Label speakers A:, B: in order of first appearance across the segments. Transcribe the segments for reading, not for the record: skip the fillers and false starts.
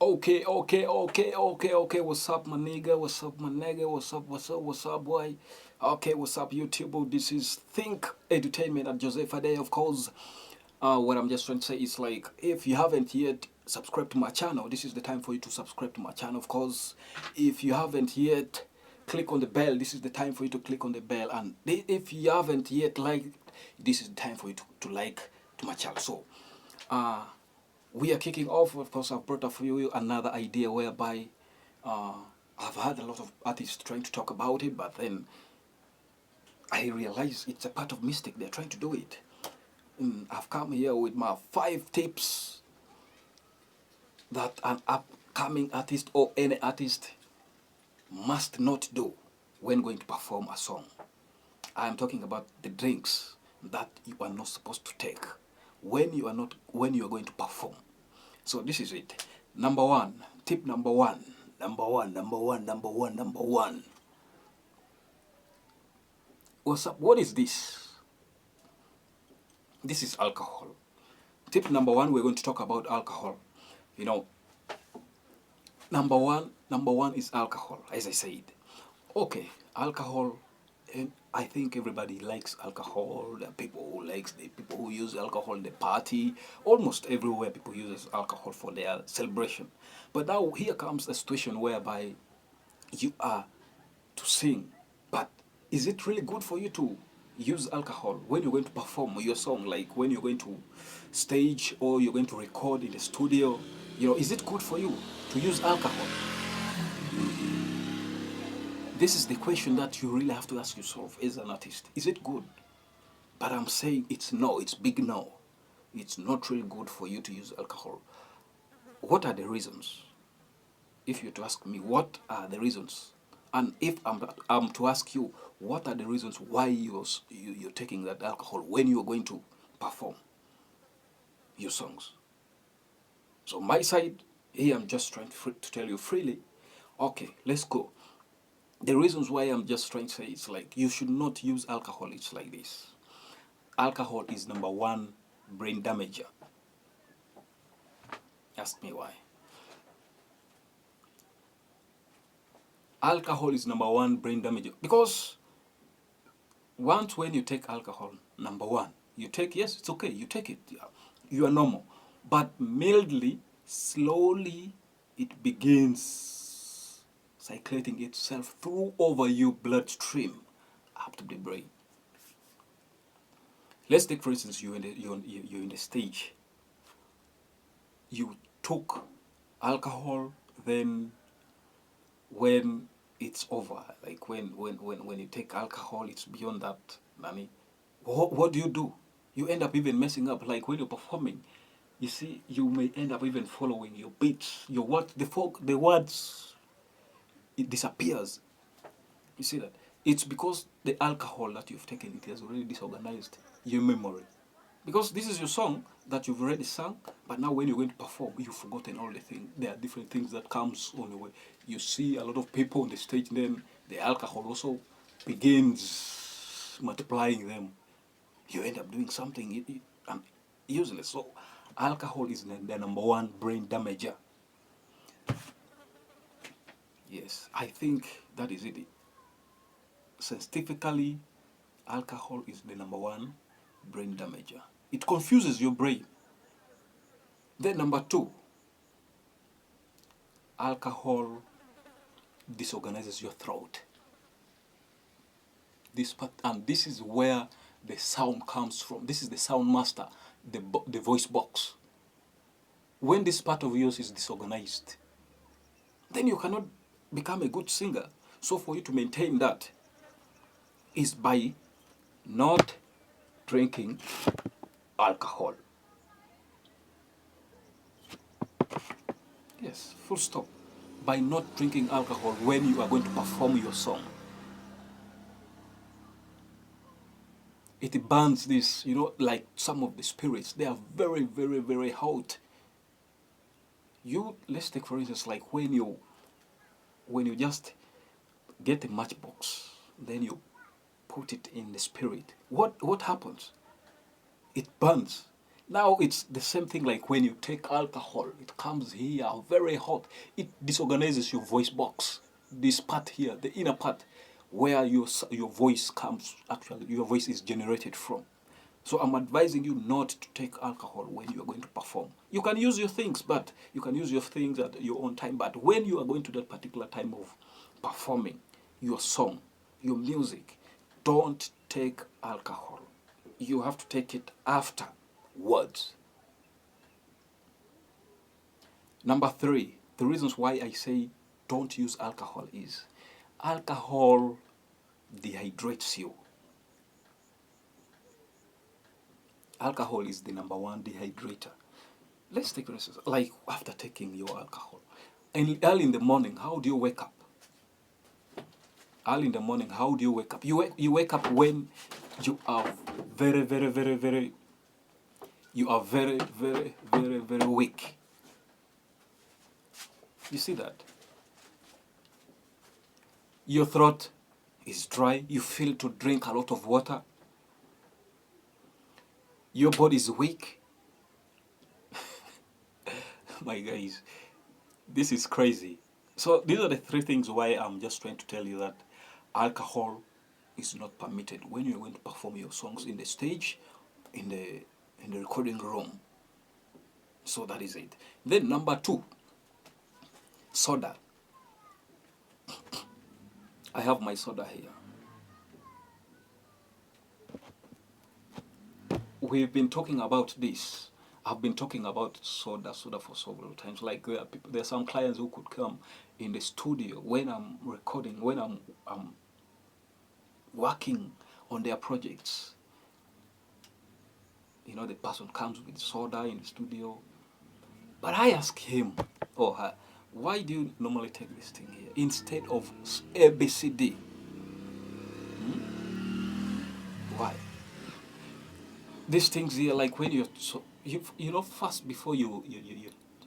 A: Okay. What's up, my nigga? What's up, my nigga? What's up, boy? Okay, what's up, YouTube? This is Think Entertainment at Joseph Ade, of course. What I'm just trying to say is like, if you haven't yet subscribed to my channel, this is the time for you to subscribe to my channel, of course. If you haven't yet click on the bell, this is the time for you to click on the bell. And if you haven't yet liked, this is the time for you to like to my channel. So, uh, we are kicking off. Of course, I've brought up for you another idea whereby uh, I've had a lot of artists trying to talk about it, but then I realize it's a part of mistake. They're trying to do it. I've come here with my 5 tips that an upcoming artist or any artist must not do when going to perform a song. I'm talking about the drinks that you are not supposed to take when you are going to perform. So this is it. Number one, tip number one. Number one. What's up? What is this? This is alcohol. Tip number one, we're going to talk about alcohol. You know, number one is alcohol, as I said. Okay, alcohol, and I think everybody likes alcohol. There are people who likes the people who use alcohol in the party. Almost everywhere people use alcohol for their celebration. But now here comes a situation whereby you are to sing, but is it really good for you to use alcohol when you're going to perform your song, like when you're going to stage or you're going to record in the studio? You know, is it good for you to use alcohol? This is the question that you really have to ask yourself as an artist. Is it good? But I'm saying it's no, it's big no. It's not really good for you to use alcohol. What are the reasons? If you're to ask me, what are the reasons? And if I'm to ask you, what are the reasons why you're taking that alcohol when you're going to perform your songs? So my side, here I'm just trying to tell you freely, okay, let's go. The reasons why I'm just trying to say it's like you should not use alcohol. It's like this. Alcohol is number one brain damager. Ask me why. Alcohol is number one brain damager because once when you take alcohol, number one, you take, yes, it's okay, you take it, you are normal. But mildly, slowly, it begins circulating itself through over your bloodstream up to the brain. Let's take, for instance, you're in the stage. You took alcohol, then when it's over, like when you take alcohol, it's beyond that. I mean, what do? You end up even messing up. Like when you're performing, you see, you may end up even following your beats, your what, the words, it disappears. You see that? It's because the alcohol that you've taken, it has already disorganized your memory. Because this is your song that you've already sung, but now when you're going to perform, you've forgotten all the things. There are different things that comes on the way. You see a lot of people on the stage, then the alcohol also begins multiplying them. You end up doing something useless. So alcohol is the number one brain damager. Yes, I think that is it. Scientifically, alcohol is the number one brain damager. It confuses your brain. Then number two, alcohol disorganizes your throat. This part, and this is where the sound comes from. This is the sound master, the voice box. When this part of yours is disorganized, then you cannot become a good singer. So for you to maintain that is by not drinking alcohol. Yes, full stop. By not drinking alcohol when you are going to perform your song. It burns this, you know, like some of the spirits. They are very, very, very hot. Let's take for instance, like when you just get a matchbox, then you put it in the spirit. What happens? It burns. Now it's the same thing like when you take alcohol. It comes here very hot. It disorganizes your voice box. This part here, the inner part, where your voice comes, actually your voice is generated from. So I'm advising you not to take alcohol when you are going to perform. You can use your things, but you can use your things at your own time. But when you are going to that particular time of performing your song, your music, don't take alcohol. You have to take it afterwards. Number three, the reasons why I say don't use alcohol is alcohol dehydrates you. Alcohol is the number one dehydrator. Let's take this like after taking your alcohol. And early in the morning, how do you wake up? Early in the morning, how do you wake up? You wake up when you are very, very, very, very, you are very, very, very, very weak. You see that? Your throat is dry. You feel to drink a lot of water. Your body is weak. My guys, this is crazy. So these are the three things why I'm just trying to tell you that alcohol is not permitted when you're going to perform your songs in the stage, in the recording room. So that is it. Then number two, soda. I have my soda here. We've been talking about this. I've been talking about soda for several times. Like there are some clients who could come in the studio when I'm recording, when I'm working on their projects. You know, the person comes with soda in the studio. But I ask him or her, why do you normally take this thing here instead of ABCD? Why? These things here, like when you know, first before you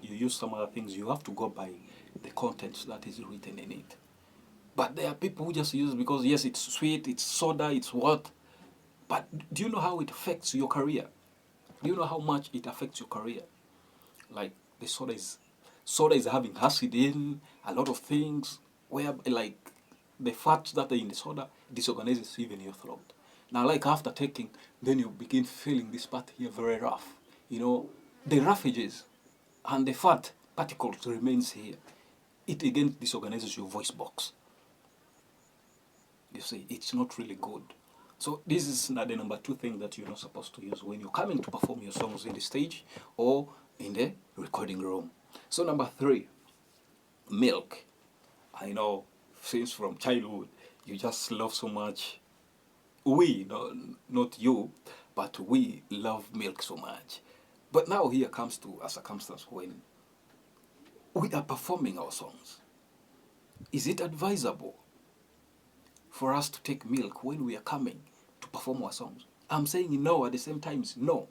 A: use some other things, you have to go by the content that is written in it. But there are people who just use it because yes, it's sweet, it's soda, it's what. But do you know how it affects your career? Do you know how much it affects your career? Like the soda is having acid in a lot of things where like the fats that are in the soda disorganizes even your throat. Now like after taking, then you begin feeling this part here very rough. You know, the roughages and the fat particles remains here. It again disorganizes your voice box. You see, it's not really good. So this is not the number two thing that you're not supposed to use when you're coming to perform your songs in the stage or in the recording room. So number three, milk. I know since from childhood you just love so much. We, no, not you, but we love milk so much. But now here comes to a circumstance when we are performing our songs. Is it advisable for us to take milk when we are coming to perform our songs? I'm saying no at the same time, no.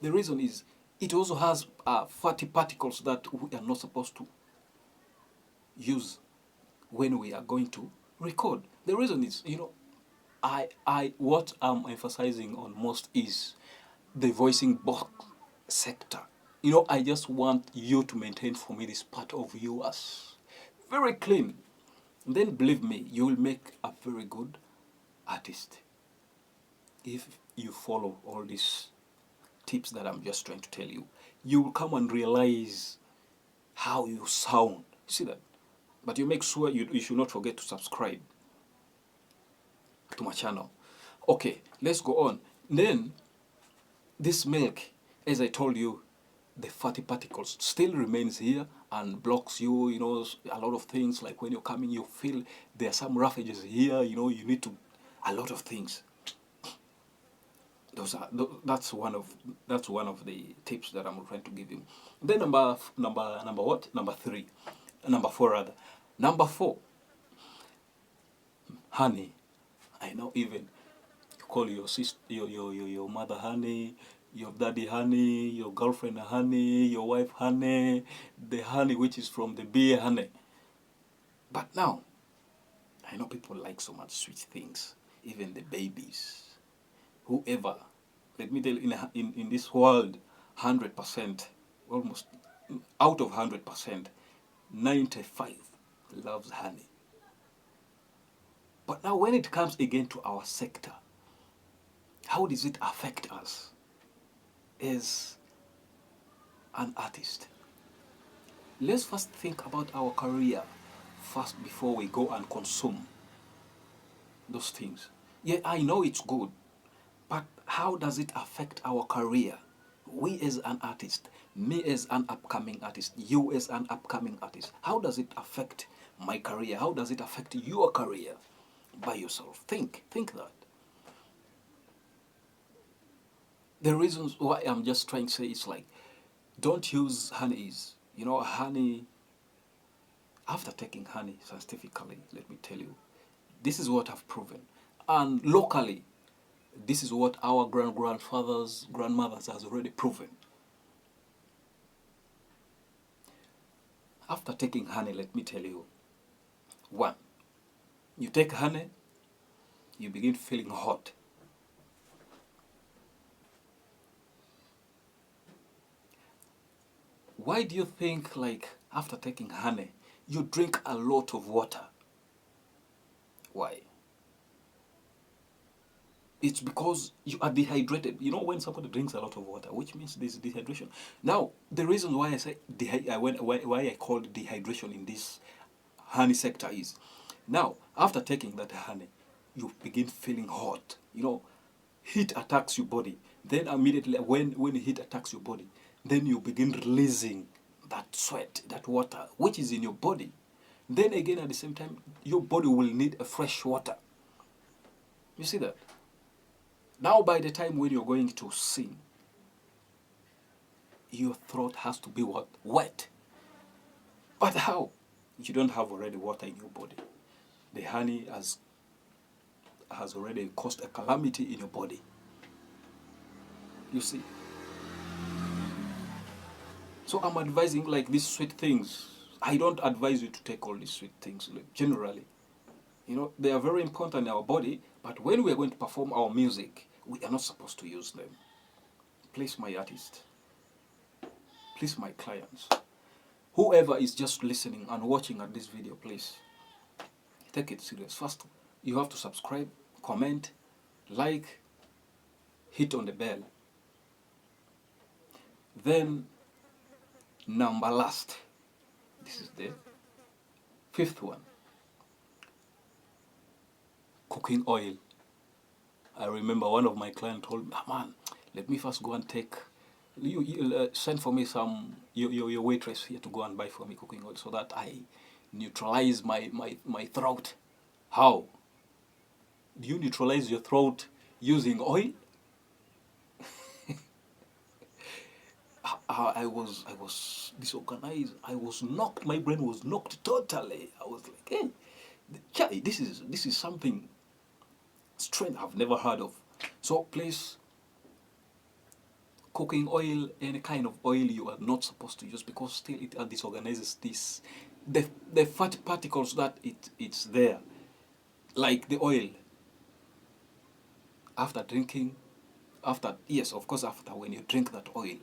A: The reason is it also has fatty particles that we are not supposed to use when we are going to record. The reason is, you know, what I'm emphasizing on most is the voicing box sector. You know, I just want you to maintain for me this part of you as very clean. Then believe me, you will make a very good artist if you follow all these tips that I'm just trying to tell you. You will come and realize how you sound. See that? But you make sure you should not forget to subscribe to my channel. Okay, let's go on. Then this milk, as I told you, the fatty particles still remains here and blocks you, you know, a lot of things. Like when you're coming, you feel there are some roughages here, you know, you need to, a lot of things. That's one of the tips that I'm trying to give you. Then number what? Number four rather. Number four, honey. I know even you call your sister, your mother honey, your daddy honey, your girlfriend honey, your wife honey, the honey which is from the bee honey. But now, I know people like so much sweet things, even the babies. Whoever, let me tell you, in this world, 100%, almost out of 100%, 95 loves honey. But now when it comes again to our sector, how does it affect us as an artist? Let's first think about our career first before we go and consume those things. Yeah, I know it's good, but how does it affect our career? We as an artist, me as an upcoming artist, you as an upcoming artist. How does it affect my career? How does it affect your career by yourself? Think that. The reasons why I'm just trying to say is like, don't use honeys. You know, honey, after taking honey scientifically, let me tell you, this is what I've proven. And locally, this is what our grandfathers, grandmothers has already proven. After taking honey, let me tell you, one, you take honey, you begin feeling hot. Why do you think, like, after taking honey, you drink a lot of water? Why? It's because you are dehydrated. You know, when somebody drinks a lot of water, which means there's dehydration. Now, the reason why I say why I call dehydration in this honey sector is, now after taking that honey, you begin feeling hot. You know, heat attacks your body. Then immediately when heat attacks your body, then you begin releasing that sweat, that water, which is in your body. Then again, at the same time, your body will need a fresh water. You see that? Now, by the time when you're going to sing, your throat has to be what? Wet. But how? You don't have already water in your body. The honey has already caused a calamity in your body. You see? So I'm advising like these sweet things. I don't advise you to take all these sweet things generally. You know, they are very important in our body, but when we are going to perform our music, we are not supposed to use them. Please, my artist. Please, my clients. Whoever is just listening and watching at this video, please, take it serious. First, you have to subscribe, comment, like, hit on the bell. Then, number last, this is the fifth one. Cooking oil. I remember one of my clients told me, man, let me first go and take, send for me some, your waitress here to go and buy for me cooking oil so that I neutralize my throat. How? Do you neutralize your throat using oil? I was disorganized. I was knocked. My brain was knocked totally. I was like, hey, this is something strange I've never heard of. So please, cooking oil, any kind of oil you are not supposed to use, because still it disorganizes the fat particles that it's there, like the oil. After drinking, yes, of course, after when you drink that oil,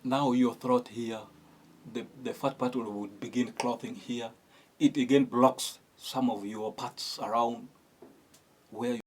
A: now your throat here, the fat particle would begin clothing here. It again blocks some of your parts around where you